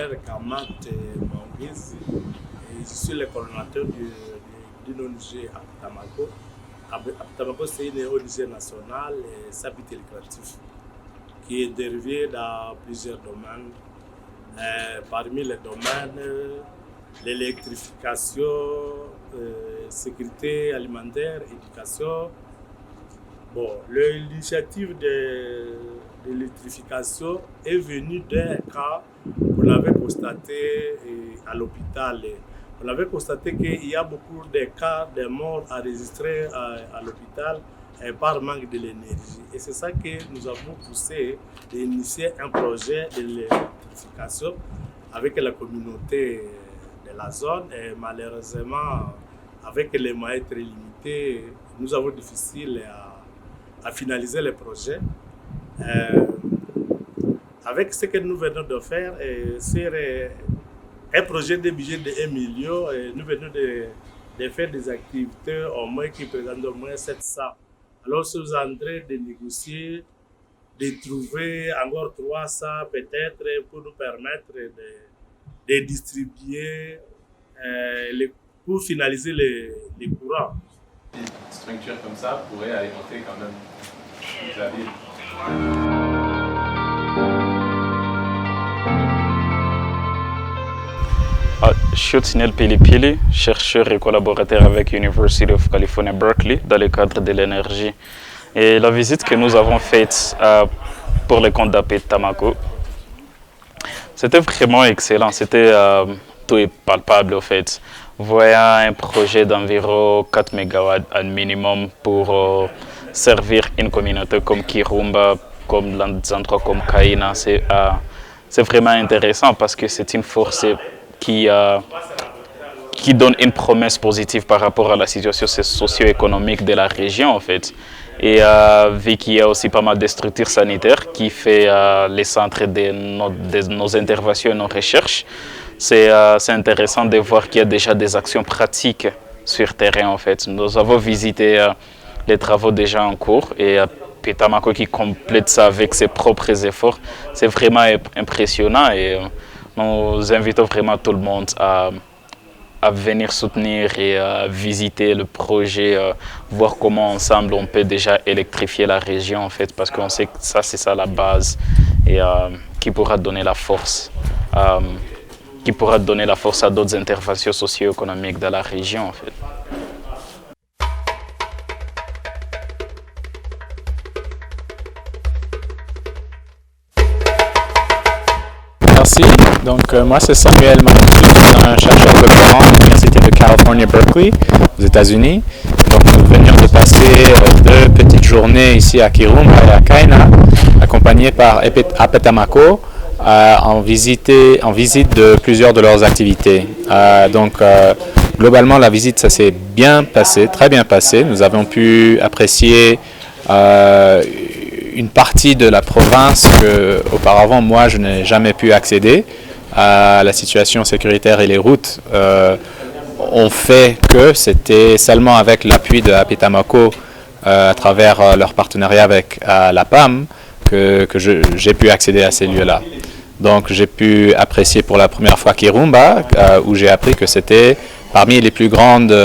Hilaire Kamat Mangis. Je suis le coordonnateur d'une ONG à Aptamako. Aptamako, c'est une ONG nationale, Sabit Créatif, qui est dérivée dans plusieurs domaines. Parmi les domaines, l'électrification, sécurité alimentaire, éducation. Bon, l'initiative de l'électrification est venue d'un cas qu'on avait constaté à l'hôpital. On avait constaté qu'il y a beaucoup de cas de morts enregistrés à l'hôpital par manque de l'énergie. Et c'est ça que nous avons poussé d'initier un projet de l'électrification avec la communauté de la zone. Et malheureusement, avec les moyens très limités, nous avons difficile à finaliser le projet. Avec ce que nous venons de faire, sur un projet de budget de 1 million, nous venons de faire des activités au moins qui représentent au moins 700. Alors, nous sommes en train de négocier, de trouver encore 300 peut-être pour nous permettre de distribuer pour finaliser les courants. Une structure comme ça pourrait alimenter quand même la ville. Je suis Otinel Pilipili, chercheur et collaborateur avec University of California, Berkeley, dans le cadre de l'énergie. Et la visite que nous avons faite pour le compte d'Aptamako, c'était vraiment excellent. C'était tout est palpable au fait. Voyant un projet d'environ 4 MW à minimum pour servir une communauté comme Kirumba, comme des endroits comme Kaina, c'est vraiment intéressant parce que c'est une force qui donne une promesse positive par rapport à la situation socio-économique de la région en fait. Et vu qu'il y a aussi pas mal de structures sanitaires qui fait les centres de nos interventions et nos recherches, c'est intéressant de voir qu'il y a déjà des actions pratiques sur terrain en fait. Nous avons visité les travaux déjà en cours et Aptamako qui complète ça avec ses propres efforts. C'est vraiment impressionnant et nous invitons vraiment tout le monde à venir soutenir et à visiter le projet, voir comment ensemble on peut déjà électrifier la région en fait, parce qu'on sait que ça c'est ça la base et qui pourra donner la force. Qui pourra donner la force à d'autres interventions socio-économiques dans la région en fait. Merci. Donc, moi, c'est Samuel Matou, je suis un chercheur doctorant à l'Université de California, Berkeley, aux États-Unis. Donc, nous venions de passer 2 petites journées ici à Kirumba et à Kaina, accompagnés par Aptamako, en visite de plusieurs de leurs activités. Globalement, la visite, ça s'est bien passé, très bien passé. Nous avons pu apprécier une partie de la province que auparavant moi je n'ai jamais pu accéder. La situation sécuritaire et les routes ont fait que c'était seulement avec l'appui de Aptamako à travers leur partenariat avec la PAM que j'ai pu accéder à ces lieux-là. Donc j'ai pu apprécier pour la première fois Kirumba où j'ai appris que c'était parmi les plus grandes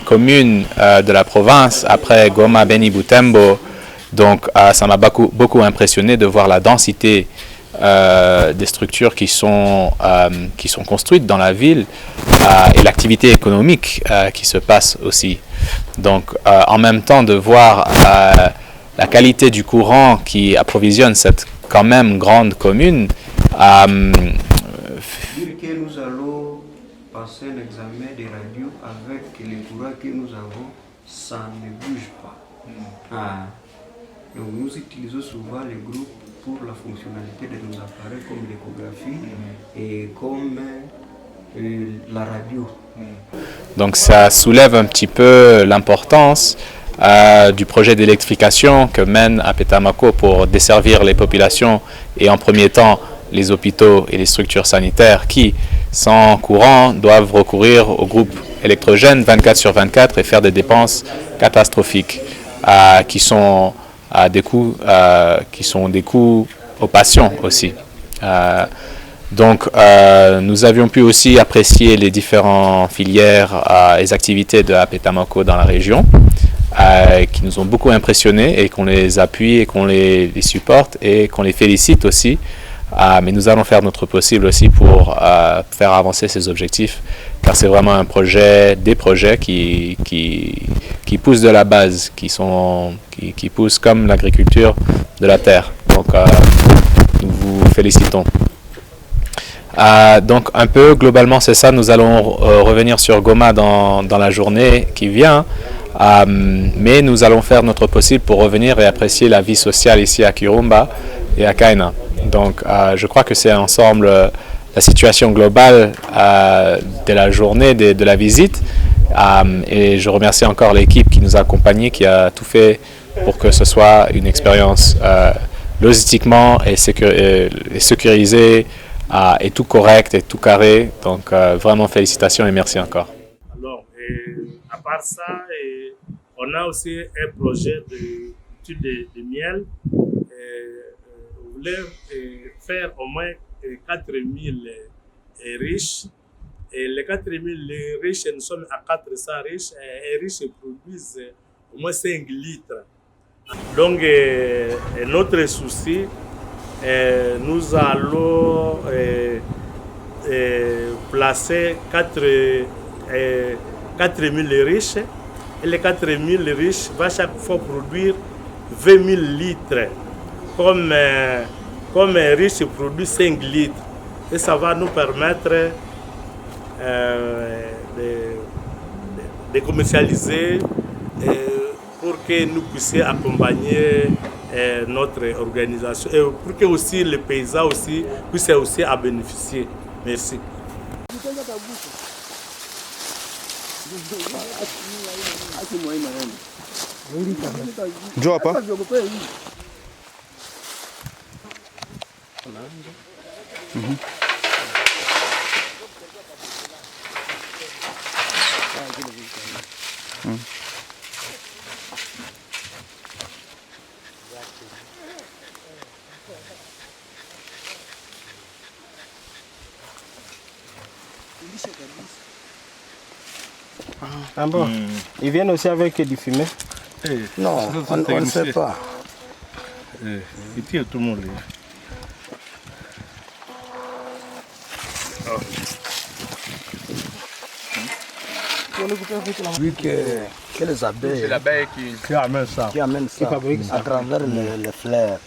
communes de la province après Goma, Beni, Butembo. Donc ça m'a beaucoup impressionné de voir la densité des structures qui sont construites dans la ville et l'activité économique qui se passe aussi. Donc en même temps de voir la qualité du courant qui approvisionne cette quand même grande commune. Dire que nous allons passer l'examen des radios avec les courants que nous avons, ça ne bouge pas. Donc nous utilisons souvent les groupes pour la fonctionnalité de nos appareils comme l'échographie et comme la radio. Donc ça soulève un petit peu l'importance du projet d'électrification que mène Aptamako pour desservir les populations et en premier temps les hôpitaux et les structures sanitaires qui, sans courant, doivent recourir aux groupes électrogènes 24/24 et faire des dépenses catastrophiques qui sont des coûts aux patients aussi. Donc, nous avions pu aussi apprécier les différentes filières et activités de Apetamako dans la région, qui nous ont beaucoup impressionnés et qu'on les appuie et qu'on les supporte et qu'on les félicite aussi. Mais nous allons faire notre possible aussi pour faire avancer ces objectifs, car c'est vraiment des projets qui poussent de la base, qui poussent comme l'agriculture de la terre. Donc, nous vous félicitons. Donc un peu globalement c'est ça, nous allons revenir sur Goma dans la journée qui vient, mais nous allons faire notre possible pour revenir et apprécier la vie sociale ici à Kirumba et à Kaina. Donc je crois que c'est ensemble la situation globale de la journée, de la visite, et je remercie encore l'équipe qui nous a accompagnés, qui a tout fait pour que ce soit une expérience logistiquement et sécurisée, et tout correct et tout carré. Donc vraiment félicitations et merci encore. Alors, à part ça, on a aussi un projet de culture de miel. On voulait faire au moins 4000 riches. Et les 4000 riches, nous sommes à 400 riches. Et riches produisent au moins 5 litres. Donc, notre souci, nous allons placer 4000 riches. Et les 4000 riches vont chaque fois produire 20 000 litres. Comme un riche produit 5 litres. Et ça va nous permettre de commercialiser pour que nous puissions accompagner notre organisation et pour que aussi les paysans aussi puissent aussi à bénéficier. Merci. Ah bon? Ils viennent aussi avec du fumet? Non, on ne sait pas. Et puis tout le monde. Vu que les abeilles, C'est l'abeille Qui amène ça? qui amènent ça à travers les fleurs.